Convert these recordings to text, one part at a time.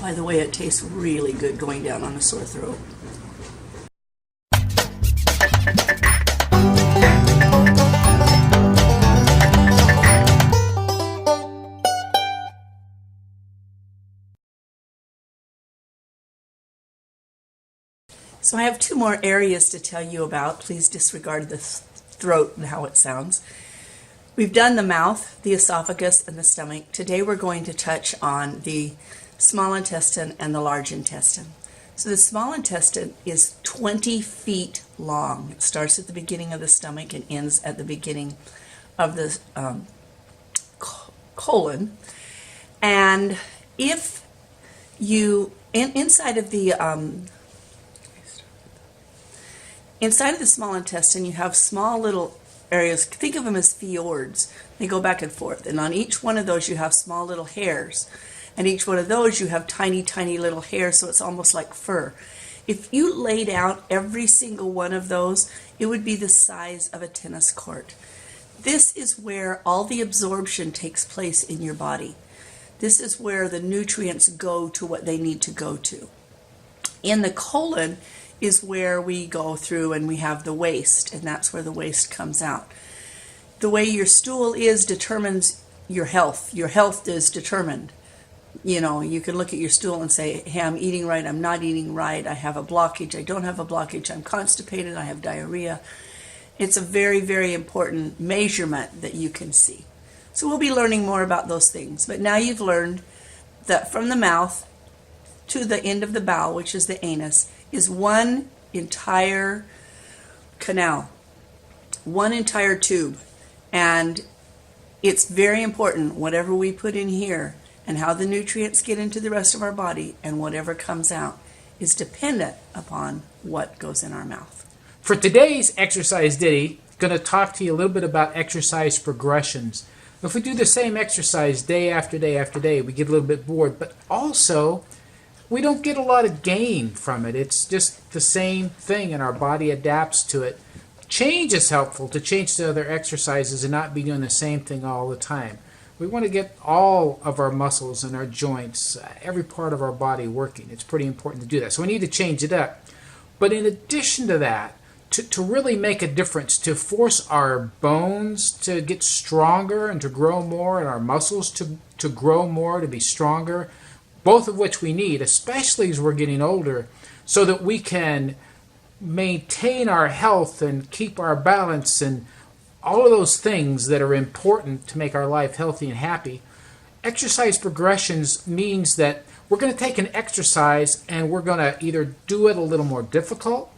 By the way, it tastes really good going down on a sore throat. So I have two more areas to tell you about. Please disregard the throat and how it sounds. We've done the mouth, the esophagus, and the stomach. Today we're going to touch on the small intestine and the large intestine. So the small intestine is 20 feet long. It starts at the beginning of the stomach and ends at the beginning of the colon. And if you, inside of the small intestine, you have small little areas. Think of them as fjords. They go back and forth. And on each one of those, you have small little hairs. And each one of those, you have tiny, tiny little hairs, so it's almost like fur. If you laid out every single one of those, it would be the size of a tennis court. This is where all the absorption takes place in your body. This is where the nutrients go to what they need to go to. In the colon is where we go through and we have the waste, and that's where the waste comes out. The way your stool is determines your health. Your health is determined. You know, you can look at your stool and say, hey, I'm eating right, I'm not eating right, I have a blockage, I don't have a blockage, I'm constipated, I have diarrhea. It's a very, very important measurement that you can see. So we'll be learning more about those things. But now you've learned that from the mouth to the end of the bowel, which is the anus, is one entire canal, one entire tube. And it's very important, whatever we put in here and how the nutrients get into the rest of our body and whatever comes out is dependent upon what goes in our mouth. For today's exercise ditty, I'm going to talk to you a little bit about exercise progressions. If we do the same exercise day after day after day, we get a little bit bored, but also we don't get a lot of gain from it. It's just the same thing and our body adapts to it. Change is helpful, to change to other exercises and not be doing the same thing all the time. We want to get all of our muscles and our joints, every part of our body working. It's pretty important to do that. So we need to change it up. But in addition to that, to really make a difference, to force our bones to get stronger and to grow more and our muscles to grow more, to be stronger, both of which we need, especially as we're getting older, so that we can maintain our health and keep our balance and all of those things that are important to make our life healthy and happy. Exercise progressions means that we're going to take an exercise and we're going to either do it a little more difficult,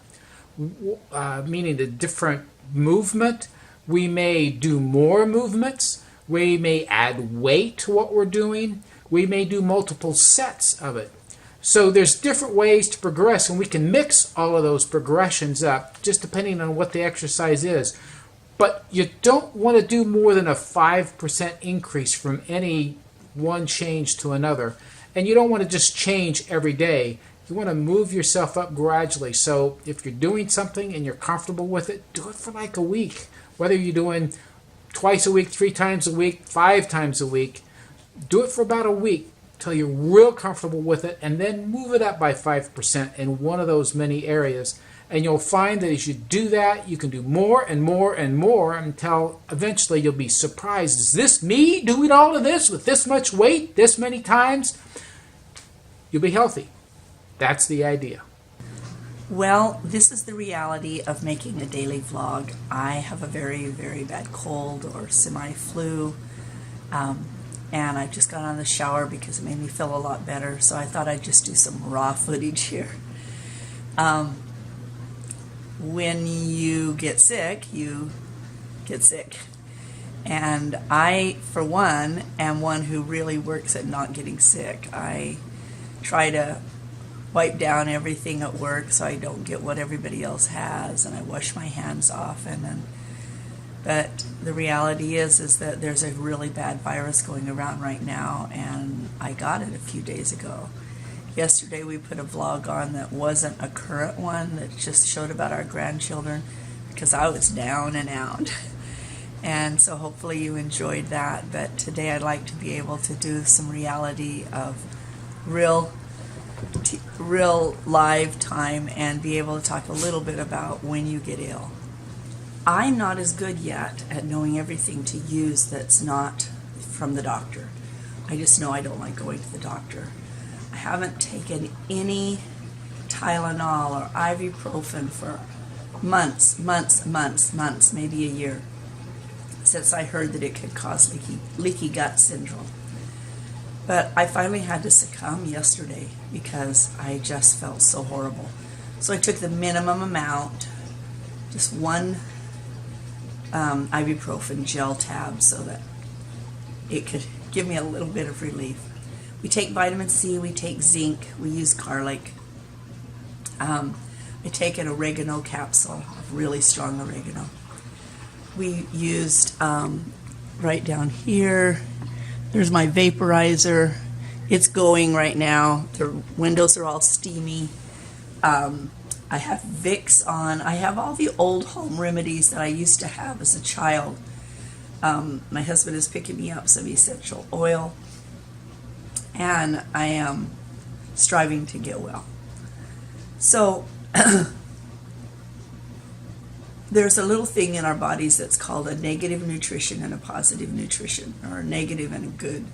meaning a different movement. We may do more movements. We may add weight to what we're doing. We may do multiple sets of it. So there's different ways to progress, and we can mix all of those progressions up just depending on what the exercise is. But you don't want to do more than a 5% increase from any one change to another. And you don't want to just change every day. You want to move yourself up gradually. So if you're doing something and you're comfortable with it, do it for like a week. Whether you're doing twice a week, 3 times a week, 5 times a week, do it for about a week till you're real comfortable with it, and then move it up by 5% in one of those many areas. And you'll find that as you do that, you can do more and more and more until eventually you'll be surprised. Is this me doing all of this with this much weight, this many times? You'll be healthy. That's the idea. Well, this is the reality of making a daily vlog. I have a very, very bad cold or semi-flu. And I just got out of the shower because it made me feel a lot better. So I thought I'd just do some raw footage here. When you get sick, you get sick. And I, for one, am one who really works at not getting sick. I try to wipe down everything at work so I don't get what everybody else has, and I wash my hands often. But the reality is that there's a really bad virus going around right now, and I got it a few days ago. Yesterday we put a vlog on that wasn't a current one, that just showed about our grandchildren, because I was down and out. And so hopefully you enjoyed that. But today I'd like to be able to do some reality of real real live time and be able to talk a little bit about when you get ill. I'm not as good yet at knowing everything to use that's not from the doctor. I just know I don't like going to the doctor. I haven't taken any Tylenol or ibuprofen for months, maybe a year, since I heard that it could cause leaky gut syndrome. But I finally had to succumb yesterday because I just felt so horrible. So I took the minimum amount, just one ibuprofen gel tab, so that it could give me a little bit of relief. We take vitamin C, we take zinc, we use garlic. I take an oregano capsule, really strong oregano. We used, right down here, there's my vaporizer. It's going right now. The windows are all steamy. I have Vicks on. I have all the old home remedies that I used to have as a child. My husband is picking me up some essential oil, and I am striving to get well. So there's a little thing in our bodies that's called a negative nutrition and a positive nutrition, or a negative and a good.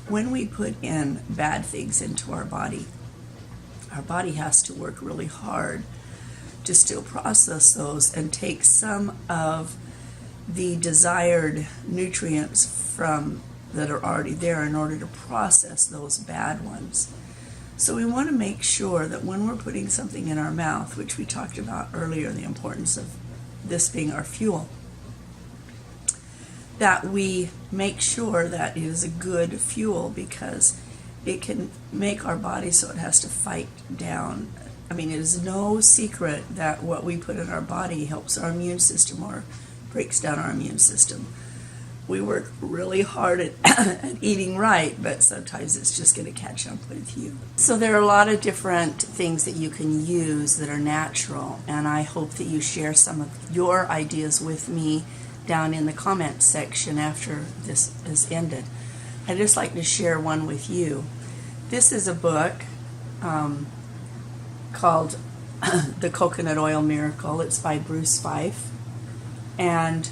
When we put in bad things into our body has to work really hard to still process those and take some of the desired nutrients from that are already there in order to process those bad ones. So we want to make sure that when we're putting something in our mouth, which we talked about earlier, the importance of this being our fuel, that we make sure that it is a good fuel, because it can make our body so it has to fight down. I mean, it is no secret that what we put in our body helps our immune system or breaks down our immune system. We work really hard at eating right, but sometimes it's just going to catch up with you. So there are a lot of different things that you can use that are natural, and I hope that you share some of your ideas with me down in the comments section after this is ended. I'd just like to share one with you. This is a book called The Coconut Oil Miracle. It's by Bruce Fife, and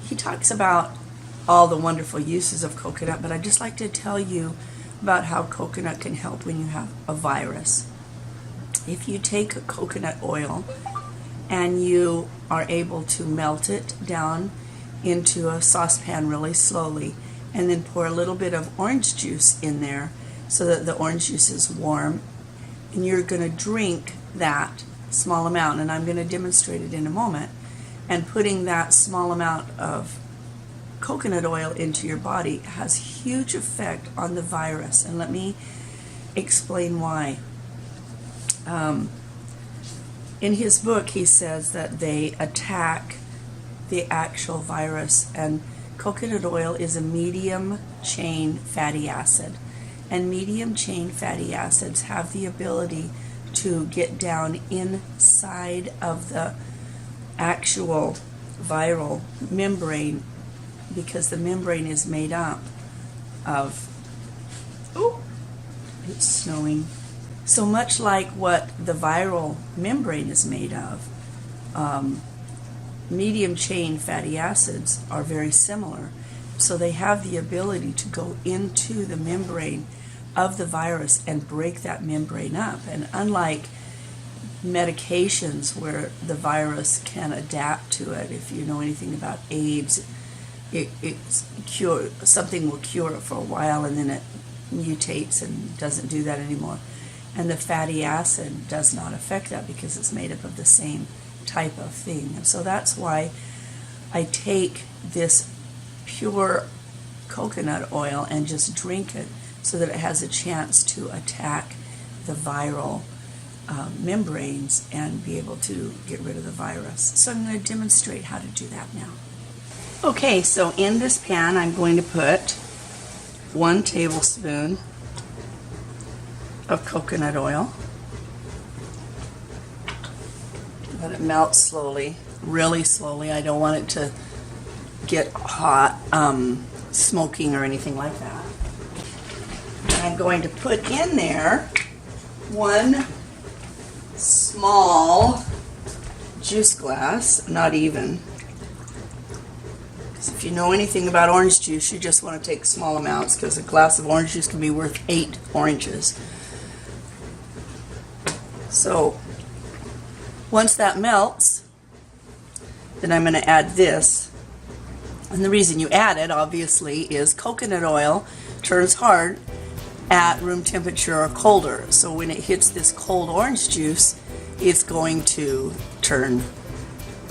he talks about all the wonderful uses of coconut, but I'd just like to tell you about how coconut can help when you have a virus. If you take a coconut oil and you are able to melt it down into a saucepan really slowly, and then pour a little bit of orange juice in there so that the orange juice is warm, and you're going to drink that small amount, and I'm going to demonstrate it in a moment, and putting that small amount of coconut oil into your body has huge effect on the virus. And let me explain why. In his book, he says that they attack the actual virus, and coconut oil is a medium chain fatty acid, and medium chain fatty acids have the ability to get down inside of the actual viral membrane, because the membrane is made up of, it's snowing. So much like what the viral membrane is made of, medium chain fatty acids are very similar. So they have the ability to go into the membrane of the virus and break that membrane up. And unlike medications where the virus can adapt to it, if you know anything about AIDS, something will cure it for a while and then it mutates and doesn't do that anymore. And the fatty acid does not affect that because it's made up of the same type of thing. And so that's why I take this pure coconut oil and just drink it so that it has a chance to attack the viral membranes and be able to get rid of the virus. So I'm going to demonstrate how to do that now. Okay, so in this pan I'm going to put 1 tablespoon of coconut oil. Let it melt slowly, really slowly. I don't want it to get hot, smoking or anything like that. And I'm going to put in there 1 small juice glass, not even. So if you know anything about orange juice, you just want to take small amounts because a glass of orange juice can be worth 8 oranges. So once that melts, then I'm going to add this. And the reason you add it, obviously, is coconut oil turns hard at room temperature or colder. So when it hits this cold orange juice, it's going to turn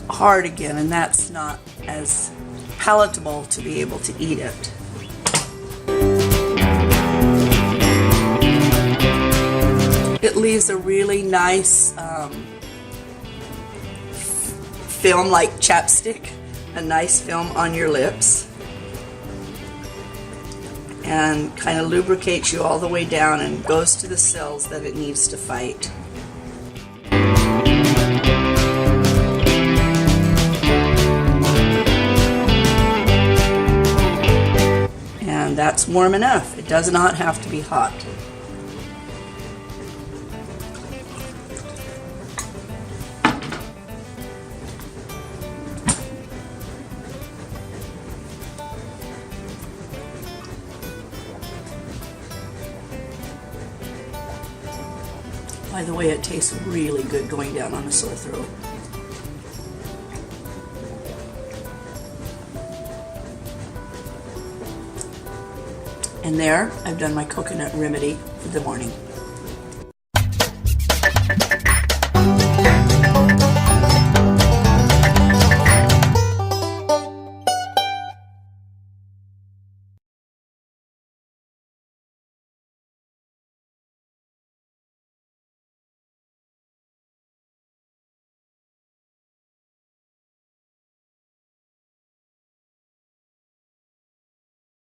hard again, and that's not as palatable to be able to eat it. It leaves a really nice film, like chapstick, a nice film on your lips, and kind of lubricates you all the way down and goes to the cells that it needs to fight. And that's warm enough. It does not have to be hot. By the way, it tastes really good going down on a sore throat. And there, I've done my coconut remedy for the morning.